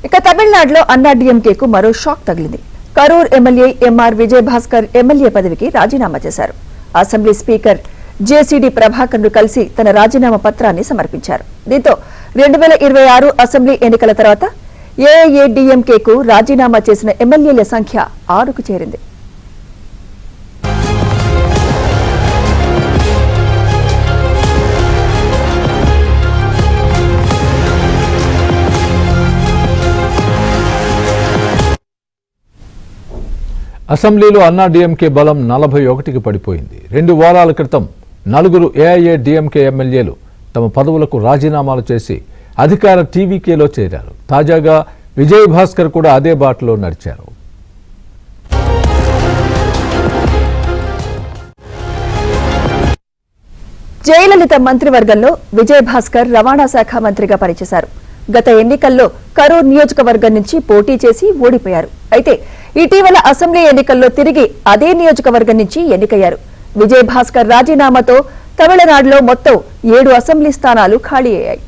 ఇక తమిళనాడులో అన్నాడీఎంకేకు మరో షాక్ తగిలింది. Karur MLA M R Vijayabhaskar MLA పదవికి రాజీనామా చేశారు. అసెంబ్లీ స్పీకర్ జేసీడీ ప్రభాకర్ను కలిసి తన రాజీనామా పత్రాన్ని సమర్పించారు. దీంతో 2026 అసెంబ్లీ ఎన్నికల తర్వాత ఏఐఏడీఎంకేకు రాజీనామా చేసిన ఎమ్మెల్యేల సంఖ్య 6కు చేరింది. అసెంబ్లీలో అన్నాడీఎంకే బలం 41కి పడిపోయింది. 2 వారాల క్రితం 4 ఏఐఏడీఎంకే ఎమ్మెల్యేలు తమ పదవులకు రాజీనామాలు చేసి అధికార టీవీకేలో చేరారు. తాజాగా విజయభాస్కర్ కూడా అదే బాటలో నడిచారు. జయలలిత మంత్రివర్గంలో విజయభాస్కర్ రవాణా శాఖ మంత్రిగా పనిచేశారు. గత ఎన్నికల్లో కరూర్ నియోజకవర్గం నుంచి పోటీ చేసి ఓడిపోయారు. అయితే ఇటీవల అసెంబ్లీ ఎన్నికల్లో తిరిగి అదే నియోజకవర్గం నుంచి ఎన్నికయ్యారు. విజయభాస్కర్ రాజీనామాతో తమిళనాడులో మొత్తం 7 అసెంబ్లీ స్థానాలు ఖాళీ అయ్యాయి.